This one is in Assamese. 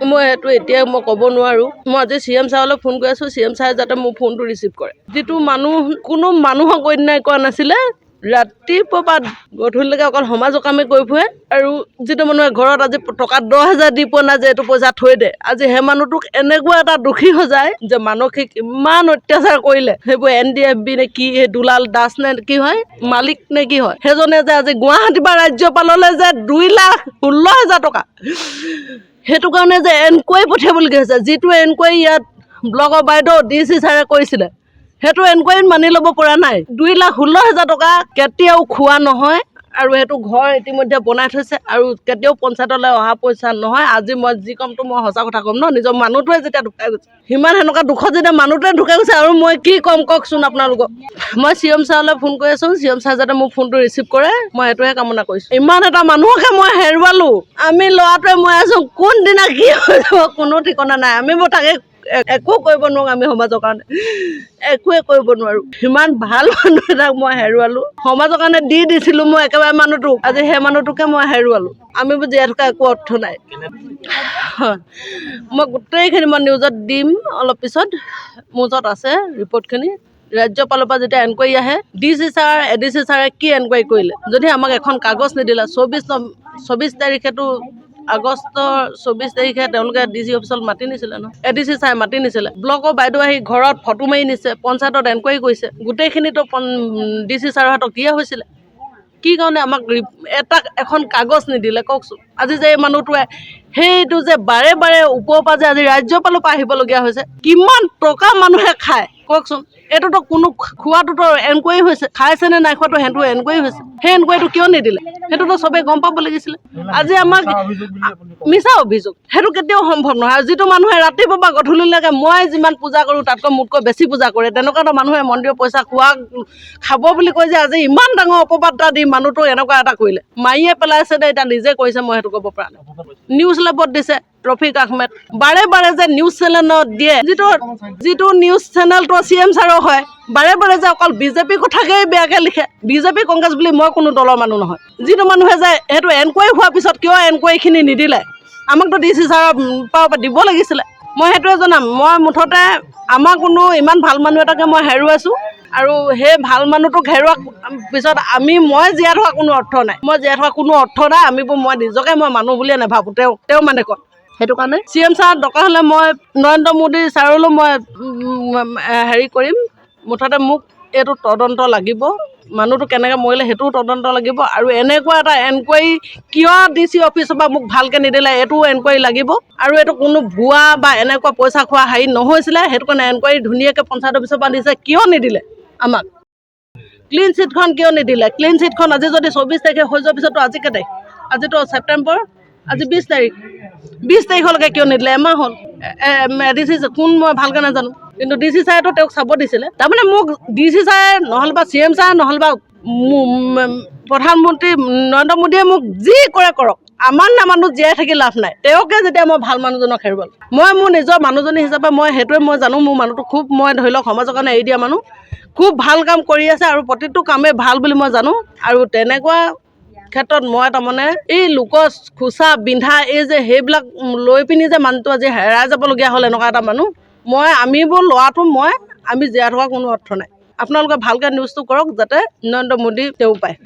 মই এইটো এতিয়া মই ক'ব নোৱাৰোঁ। মই আজি CM ছাৰলৈ ফোন কৰি আছোঁ, CM ছাৰে যাতে মোৰ ফোনটো ৰিচিভ কৰে। যিটো মানুহ কোনো মানুহক অন্যায় কৰা নাছিলে, ৰাতিপুৱাৰ পৰা গধূলিলৈকে অকল সমাজৰ কামেই কৰি ফুৰে। আৰু যিটো মানুহে ঘৰত আজি টকা 10,000 দি পোৱা নাই যে এইটো পইচা থৈ দে, আজি সেই মানুহটোক এনেকুৱা এটা দুখী হৈ যায় যে মানসিক ইমান অত্যাচাৰ কৰিলে। সেইবোৰ NDFB নে কি, এই দুলাল দাস নে কি হয়, মালিক নে কি হয়, সেইজনে যে আজি গুৱাহাটী বা ৰাজ্যপাললৈ যে 2,16,000 টকা, সেইটো কাৰণে যে এনকুৱাৰী পঠিয়াবলগীয়া হৈছে। যিটো এনকুৱাৰী ইয়াত ব্লকৰ বাইদেউ DC ছাৰে কৰিছিলে, সেইটো এনকুৱাৰীত মানি ল'ব পৰা নাই। 2,16,000 টকা কেতিয়াও খোৱা নহয়। আৰু সেইটো ঘৰ ইতিমধ্যে বনাই থৈছে আৰু কেতিয়াও পঞ্চায়তলৈ অহা পইচা নহয়। আজি মই যি কমতো মই সঁচা কথা ক'ম ন, নিজৰ মানুহটোৱে যেতিয়া ঢুকাই গৈছে, সিমান সেনেকুৱা দুখত যেতিয়া মানুহটোৱে ঢুকাই গৈছে আৰু মই কি ক'ম কওকচোন আপোনালোকক। মই CM ছাৰলৈ ফোন কৰি আছোঁ, CM ছাৰ যাতে মোৰ ফোনটো ৰিচিভ কৰে, মই সেইটোহে কামনা কৰিছোঁ। ইমান এটা মানুহকে মই হেৰুৱালোঁ। আমি ল'ৰাটোৱে মই আছোঁ, কোনদিনা কি হৈ যাব কোনো ঠিকনা নাই। আমি মই তাকে একো কৰিব নোৱাৰোঁ। আমি সমাজৰ কাৰণে একোৱে কৰিব নোৱাৰোঁ। সিমান ভাল মানুহ এটাক মই হেৰুৱালোঁ। সমাজৰ কাৰণে দিছিলোঁ মই একেবাৰে মানুহটোক, আজি সেই মানুহটোকে মই হেৰুৱালোঁ। আমি জীয়াই থকা একো অৰ্থ নাই। মই গোটেইখিনি মই নিউজত দিম অলপ পিছত, মোৰ ওচৰত আছে ৰিপৰ্টখিনি। ৰাজ্যপালৰ পৰা যেতিয়া এনকুৱাৰী আহে, DC ছাৰ ADC ছাৰে কি এনকুৱাৰী কৰিলে, যদি আমাক এখন কাগজ নিদিলে। 24 তাৰিখেতো আগষ্টৰ 24 তাৰিখে তেওঁলোকে DC অফিচত মাতি নিছিলে ন, ADC ছাৰে মাতি নিছিলে। ব্লকৰ বাইদেউ আহি ঘৰত ফটো মাৰি নিছে, পঞ্চায়তত এনকুৱাৰী কৰিছে, গোটেইখিনিতো DC ছাৰৰ হাতত দিয়া হৈছিলে। কি কাৰণে আমাক এখন কাগজ নিদিলে কওকচোন। আজি যে এই মানুহটোৱে সেইটো যে বাৰে বাৰে ওপৰৰ পৰা যে আজি ৰাজ্যপালৰ পৰা আহিবলগীয়া হৈছে, কিমান টকা মানুহে খায় কওকচোন। এইটোতো কোনো খোৱাটোতো এনকুৱাৰী হৈছে, খাইছেনে নাই খোৱাটো সেইটো এনকুৱাৰী হৈছে। সেই এনকুৱাৰীটো কিয় নিদিলে, সেইটোতো চবেই গম পাব লাগিছিলে। আজি আমাক মিছা অভিযোগ, সেইটো কেতিয়াও সম্ভৱ নহয়। আৰু যিটো মানুহে ৰাতিপুৱাৰ পৰা গধূলিলৈকে মই যিমান পূজা কৰোঁ তাতকৈ মোতকৈ বেছি পূজা কৰে, তেনেকুৱা এটা মানুহে মন্দিৰৰ পইচা খাব বুলি কৈ যে আজি ইমান ডাঙৰ অপবাদ দি মানুহটো এনেকুৱা এটা কৰিলে, মাৰিয়ে পেলাইছে দে, এতিয়া নিজে কৰিছে, মই সেইটো ক'ব পৰা নাই। নিউজ লেবত দিছে ৰফিক আহমেদ, বাৰে বাৰে যে নিউজ চেনেলত দিয়ে, যিটো নিউজ চেনেলটো CM ছাৰৰ হয়, বাৰে বাৰে যে অকল BJP কথাকেই বেয়াকৈ লিখে। BJP কংগ্ৰেছ বুলি মই কোনো দলৰ মানুহ নহয়। যিটো মানুহে যে সেইটো এনকুৱাৰী হোৱাৰ পিছত কিয় এনকুৱাৰীখিনি নিদিলে, আমাকতো DC ছাৰৰ পৰা দিব লাগিছিলে। মই সেইটোৱে জনাম, মই মুঠতে আমাৰ কোনো ইমান ভাল মানুহ এটাকে মই হেৰুৱাইছোঁ। আৰু সেই ভাল মানুহটোক হেৰুৱাৰ পিছত মই জীয়াই থকা কোনো অৰ্থ নাই। মই জীয়াই থকা কোনো অৰ্থ নাই। মই নিজকে মই মানুহ বুলিয়ে নাভাবোঁ, তেওঁ মানে কয়। সেইটো কাৰণে CM ছাৰ দৰকাৰ হ'লে মই নৰেন্দ্ৰ মোদী ছাৰলৈ মই হেৰি কৰিম। মুঠতে মোক এইটো তদন্ত লাগিব, মানুহটো কেনেকৈ মৰিলে সেইটোও তদন্ত লাগিব। আৰু এনেকুৱা এটা এনকুৱাৰী কিয় DC অফিচৰ পৰা মোক ভালকৈ নিদিলে, এইটোও এনকুৱাৰী লাগিব। আৰু এইটো কোনো ভুৱা বা এনেকুৱা পইচা খোৱা হেৰি নহৈছিলে। সেইটো কাৰণে এনকুৱাৰী ধুনীয়াকৈ পঞ্চায়ত অফিচৰ পৰা দিছে, কিয় নিদিলে আমাক। ক্লিন চিটখন কিয় নিদিলে, ক্লিন চিটখন আজি যদি 24 তাৰিখে হৈ যোৱাৰ পিছতো আজি কেই তাৰিখ, আজিতো ছেপ্টেম্বৰ, আজি 20 তাৰিখ, 20 তাৰিখলৈকে কিয় নিদিলে, এমাহ হ'ল। ADC কোন মই ভালকৈ নাজানো, কিন্তু DC ছাৰেতো তেওঁক চাব দিছিলে। তাৰমানে মোক DC ছাৰে নহ'লে বা CM ছাৰে নহ'লে বা প্ৰধানমন্ত্ৰী নৰেন্দ্ৰ মোদীয়ে মোক যি কৰে কৰক, আমাৰ নামানো জীয়াই থাকি লাভ নাই। তেওঁকে যেতিয়া মই ভাল মানুহজনক হেৰুৱালোঁ, মই মোৰ নিজৰ মানুহজনী হিচাপে মই সেইটোৱে মই জানো। মোৰ মানুহটো খুব মই ধৰি লওক সমাজৰ কাৰণে এৰি দিয়া মানুহ, খুব ভাল কাম কৰি আছে আৰু প্ৰতিটো কামেই ভাল বুলি মই জানো। আৰু তেনেকুৱা ক্ষেত্ৰত মই তাৰমানে এই লোকৰ খোচা বিন্ধা এই যে সেইবিলাক লৈ পিনি যে মানুহটো আজি হেৰাই যাবলগীয়া হ'ল, এনেকুৱা এটা মানুহ আমিবোৰ ল'ৰাটো আমি জীয়াই থকা কোনো অৰ্থ নাই। আপোনালোকে ভালকৈ নিউজটো কৰক যাতে নৰেন্দ্ৰ মোদী তেওঁ পায়।